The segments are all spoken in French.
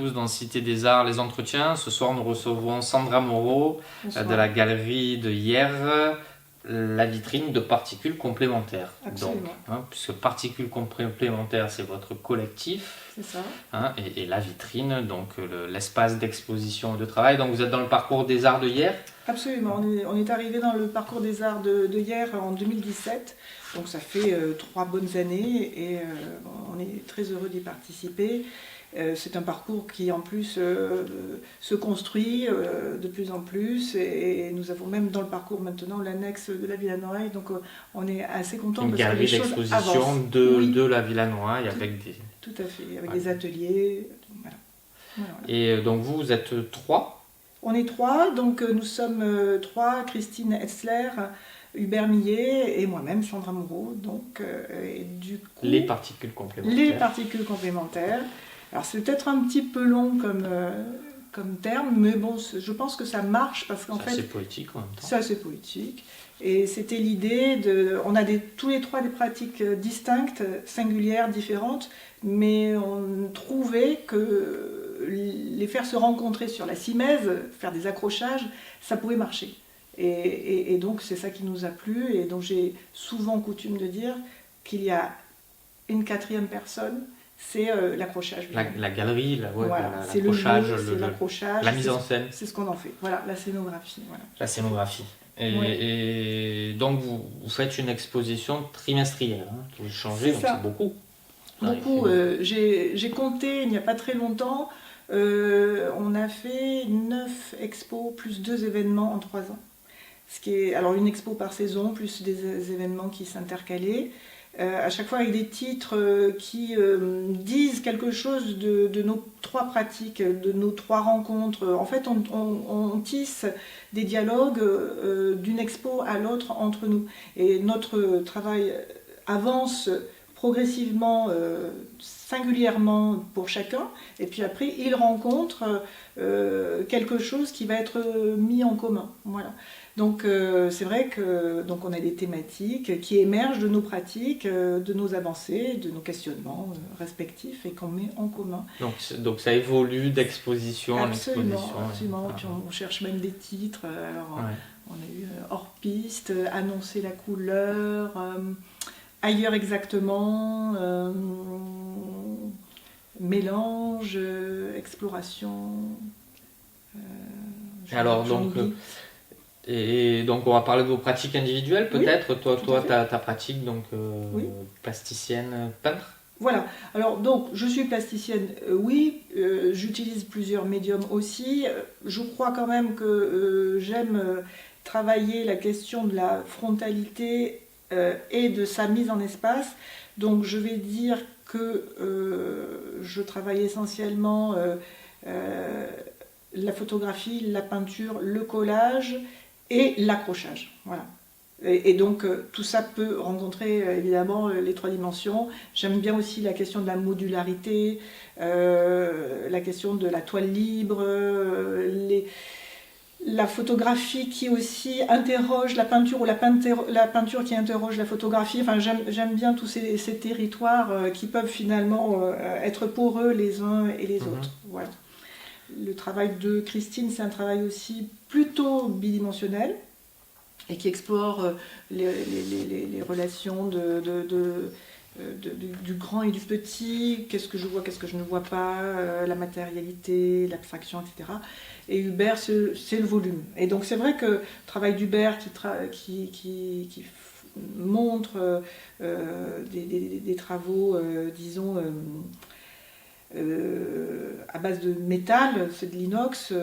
tous dans Cité des Arts, les entretiens. Ce soir, nous recevons Sandra Moreau de la galerie de Hyères, la vitrine de particules complémentaires. Absolument. Donc, puisque particules complémentaires, c'est votre collectif. C'est ça. Et la vitrine, donc l'espace d'exposition et de travail. Donc vous êtes dans le parcours des Arts de Hyères? Absolument. On est arrivé dans le parcours des Arts de Hyères en 2017. Donc ça fait 3 bonnes années et on est très heureux d'y participer. C'est un parcours qui en plus se construit de plus en plus et nous avons même dans le parcours maintenant l'annexe de la Villa Noailles, donc on est assez contents parce que les choses avancent. Une galerie d'exposition de la Villa Noailles avec des... Tout à fait, avec des ateliers. Voilà. Et donc vous êtes 3? On est 3, donc nous sommes 3, Christine Hetzler, Hubert Millet et moi-même, Sandra Moreau. Donc, et du coup, les particules complémentaires. Les particules complémentaires. Alors c'est peut-être un petit peu long comme terme, mais bon, je pense que ça marche parce qu'en fait... C'est poétique en même temps. C'est assez poétique. Et c'était l'idée de... On a tous les 3 des pratiques distinctes, singulières, différentes, mais on trouvait que les faire se rencontrer sur la simèse, faire des accrochages, ça pouvait marcher. Et donc c'est ça qui nous a plu, et donc j'ai souvent coutume de dire qu'il y a une 4e personne, c'est l'accrochage. La galerie, voilà, l'accrochage, la mise en scène. C'est ce qu'on en fait, voilà, la scénographie. Voilà. La scénographie. Et donc vous faites une exposition trimestrielle, vous changez, donc c'est beaucoup. Beaucoup, j'ai compté il n'y a pas très longtemps, on a fait 9 expos plus 2 événements en 3 ans. Ce qui est, alors une expo par saison, plus des événements qui s'intercalaient. À chaque fois avec des titres qui disent quelque chose de nos 3 pratiques, de nos 3 rencontres. En fait, on tisse des dialogues d'une expo à l'autre entre nous. Et notre travail avance progressivement, singulièrement pour chacun, et puis après, il rencontre quelque chose qui va être mis en commun. Voilà. Donc c'est vrai que donc on a des thématiques qui émergent de nos pratiques, de nos avancées, de nos questionnements respectifs et qu'on met en commun. Donc ça évolue d'exposition en exposition. Absolument. Puis on cherche même des titres. Alors, on a eu hors piste, annoncer la couleur, ailleurs exactement, mélange, exploration. Alors donc. Et donc on va parler de vos pratiques individuelles peut-être. Oui, toi ta pratique donc plasticienne peintre. Voilà, alors donc je suis plasticienne, j'utilise plusieurs médiums aussi. Je crois quand même que j'aime travailler la question de la frontalité et de sa mise en espace. Donc je vais dire que je travaille essentiellement la photographie, la peinture, le collage et l'accrochage. Voilà. Et donc tout ça peut rencontrer évidemment les 3 dimensions. J'aime bien aussi la question de la modularité, la question de la toile libre, la photographie qui aussi interroge la peinture ou la peinture qui interroge la photographie. Enfin, j'aime bien tous ces territoires qui peuvent finalement être poreux les uns et les autres. Voilà. Le travail de Christine, c'est un travail aussi plutôt bidimensionnel et qui explore les relations du grand et du petit, qu'est-ce que je vois, qu'est-ce que je ne vois pas, la matérialité, l'abstraction, etc. Et Hubert, c'est le volume. Et donc c'est vrai que le travail d'Hubert qui montre des travaux, disons, à base de métal, c'est de l'inox,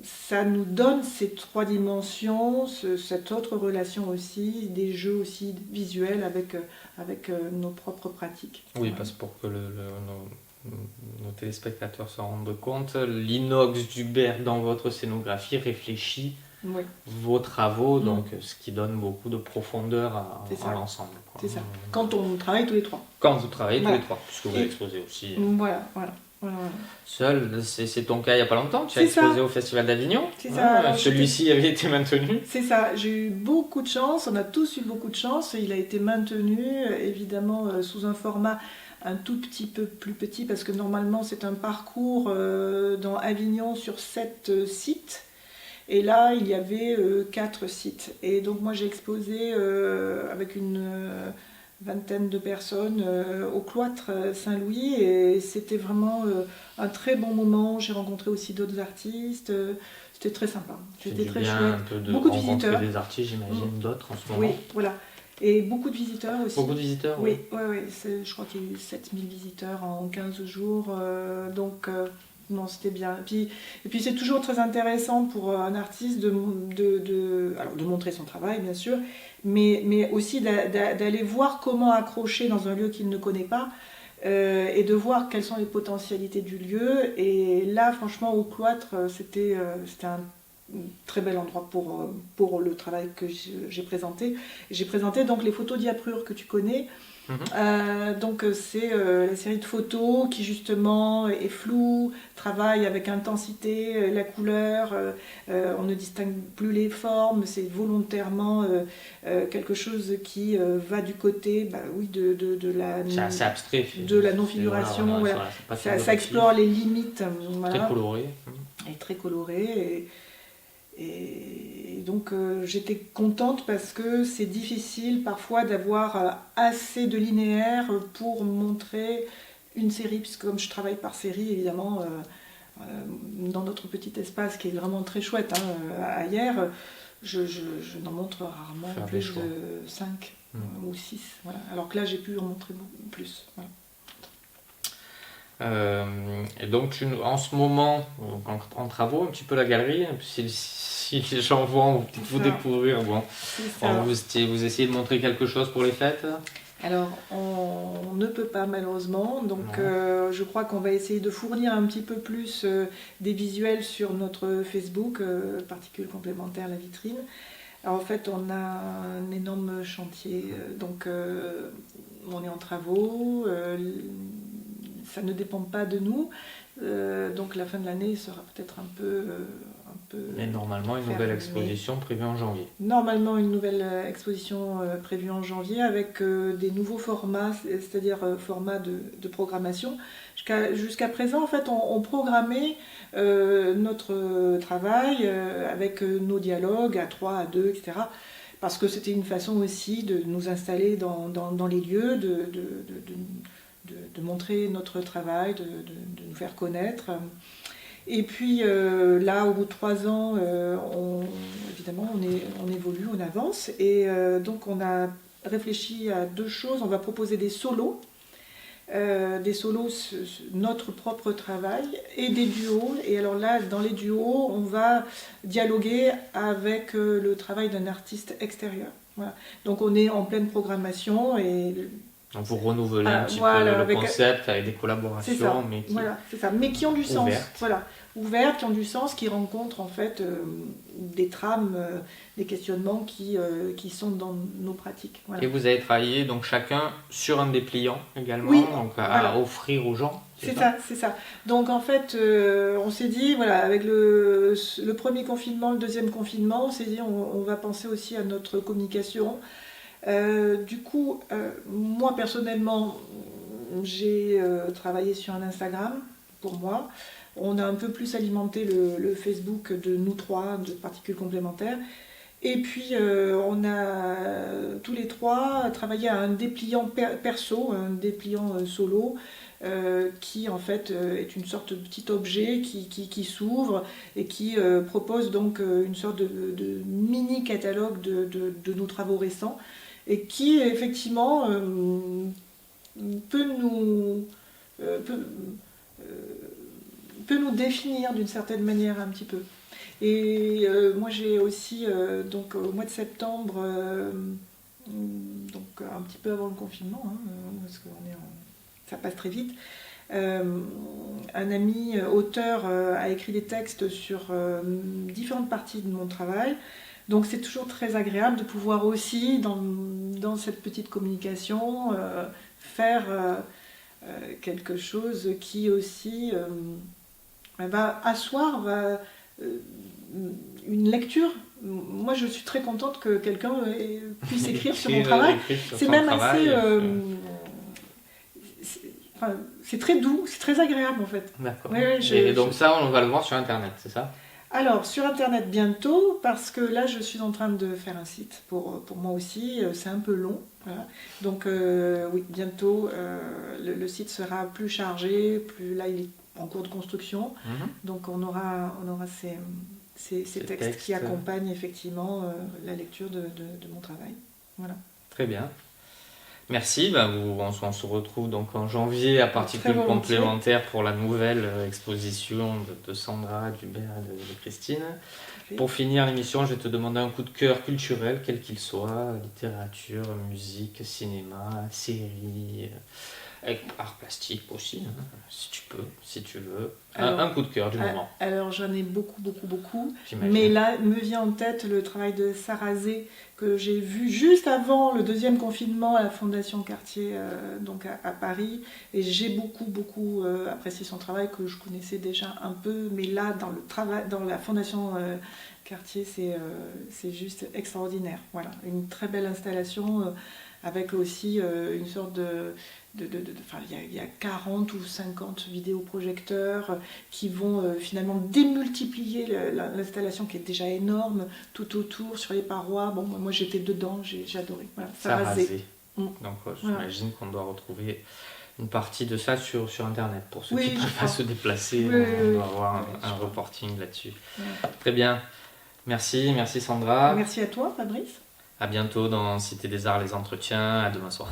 ça nous donne ces 3 dimensions, cette autre relation aussi, des jeux aussi visuels avec nos propres pratiques. Oui, parce que pour que nos téléspectateurs se rendent compte, l'inox d'Hubert dans votre scénographie réfléchit vos travaux, donc ce qui donne beaucoup de profondeur à l'ensemble. C'est ça, quand on travaille tous les 3. Quand vous travaillez tous les 3, puisque vous exposez aussi. Voilà. Seul, c'est ton cas il n'y a pas longtemps, tu as exposé au Festival d'Avignon. C'est ça. Celui-ci avait été maintenu. C'est ça, j'ai eu beaucoup de chance, on a tous eu beaucoup de chance, et il a été maintenu, évidemment, sous un format un tout petit peu plus petit parce que normalement c'est un parcours dans Avignon sur 7 sites. Et là, il y avait 4 sites. Et donc moi j'ai exposé avec une vingtaine de personnes au cloître Saint-Louis et c'était vraiment un très bon moment. J'ai rencontré aussi d'autres artistes. C'était très sympa. C'était très chouette. Beaucoup de visiteurs. Des artistes, j'imagine, d'autres en ce moment. Oui, voilà. Et beaucoup de visiteurs aussi. Beaucoup de visiteurs, oui. Oui, je crois qu'il y a eu 7000 visiteurs en 15 jours. Donc, non, c'était bien. Et puis, c'est toujours très intéressant pour un artiste de montrer son travail, bien sûr, mais aussi d'aller voir comment accrocher dans un lieu qu'il ne connaît pas. Et de voir quelles sont les potentialités du lieu. Et là, franchement, au cloître, c'était un très bel endroit pour le travail que j'ai présenté. J'ai présenté donc les photos diaprure que tu connais. Donc c'est la série de photos qui justement est floue, travaille avec intensité la couleur, on ne distingue plus les formes, c'est volontairement quelque chose qui va du côté de la, c'est assez abstrait, de la non-figuration, voilà. Ça explore les limites. Voilà. Très coloré. Et très coloré. Et donc j'étais contente parce que c'est difficile parfois d'avoir assez de linéaire pour montrer une série, puisque comme je travaille par série, évidemment, dans notre petit espace qui est vraiment très chouette, ailleurs, je n'en montre rarement plus de 5 ou 6. Voilà. Alors que là, j'ai pu en montrer beaucoup plus. Voilà. Et donc en ce moment en travaux un petit peu la galerie, si les gens vont vous découvrir, vous essayez de montrer quelque chose pour les fêtes? Alors on ne peut pas malheureusement, donc je crois qu'on va essayer de fournir un petit peu plus des visuels sur notre Facebook, particules complémentaires la vitrine. Alors en fait on a un énorme chantier, donc on est en travaux, ça ne dépend pas de nous, donc la fin de l'année sera peut-être un peu mais normalement une nouvelle exposition prévue en janvier. Normalement une nouvelle exposition prévue en janvier avec des nouveaux formats, c'est-à-dire formats de programmation. Jusqu'à présent en fait on programmait notre travail avec nos dialogues à 3, à 2, etc. Parce que c'était une façon aussi de nous installer dans les lieux, de montrer notre travail, de nous faire connaître. Et puis là, au bout de 3 ans, évidemment, on évolue, on avance. Et donc, on a réfléchi à 2 choses. On va proposer des solos, notre propre travail, et des duos. Et alors là, dans les duos, on va dialoguer avec le travail d'un artiste extérieur. Voilà. Donc, on est en pleine programmation et... Donc vous renouvelez un petit peu le concept avec des collaborations, mais qui ont du sens, ouvertes, qui ont du sens, qui rencontrent en fait des trames, des questionnements qui sont dans nos pratiques. Voilà. Et vous avez travaillé donc chacun sur un dépliant également, donc à offrir aux gens. C'est ça. Donc en fait, on s'est dit, avec le premier confinement, le deuxième confinement, on s'est dit on va penser aussi à notre communication. Du coup, moi personnellement, j'ai travaillé sur un Instagram pour moi. On a un peu plus alimenté le Facebook de nous 3, de particules complémentaires. Et puis, on a tous les 3 travaillé à un dépliant perso, un dépliant solo, qui en fait est une sorte de petit objet qui s'ouvre et qui propose donc une sorte de mini catalogue de nos travaux récents. Et qui effectivement peut nous définir d'une certaine manière un petit peu. Et moi j'ai aussi, donc au mois de septembre, donc un petit peu avant le confinement, parce que ça passe très vite, un ami auteur a écrit des textes sur différentes parties de mon travail. Donc c'est toujours très agréable de pouvoir aussi, dans cette petite communication, faire quelque chose qui aussi va asseoir une lecture. Moi je suis très contente que quelqu'un puisse écrire sur mon travail. C'est même assez... Enfin, c'est très doux, c'est très agréable en fait. D'accord. Oui, oui, Et donc ça, on va le voir sur Internet, c'est ça? Alors, sur Internet bientôt, parce que là, je suis en train de faire un site pour moi aussi. C'est un peu long. Voilà. Donc, oui, bientôt, le site sera plus chargé. Là, il est en cours de construction. Donc, on aura ces textes qui accompagnent effectivement la lecture de mon travail. Voilà. Très bien. Merci, on se retrouve donc en janvier à Particules complémentaires pour la nouvelle exposition de Sandra Dubert et de Christine. Pour finir l'émission, je vais te demander un coup de cœur culturel, quel qu'il soit, littérature, musique, cinéma, série, art plastique aussi, si tu peux, si tu veux. Alors, un coup de cœur du moment. Alors j'en ai beaucoup. Mais là, me vient en tête le travail de Sarrazé que j'ai vu juste avant le deuxième confinement à la Fondation Cartier, donc à Paris. Et j'ai beaucoup apprécié son travail que je connaissais déjà un peu. Mais là, dans la Fondation Cartier, c'est juste extraordinaire. Voilà, une très belle installation avec aussi une sorte de il y a 40 ou 50 vidéoprojecteurs qui vont finalement démultiplier l'installation qui est déjà énorme tout autour, sur les parois. Bon, moi j'étais dedans, j'ai adoré. Voilà, Sarrazé. Donc j'imagine qu'on doit retrouver une partie de ça sur Internet pour ceux qui ne peuvent pas se déplacer. On doit avoir un reporting là-dessus. Très bien. Merci Sandra. Merci à toi Fabrice. À bientôt dans Cité des Arts, les entretiens. À demain soir.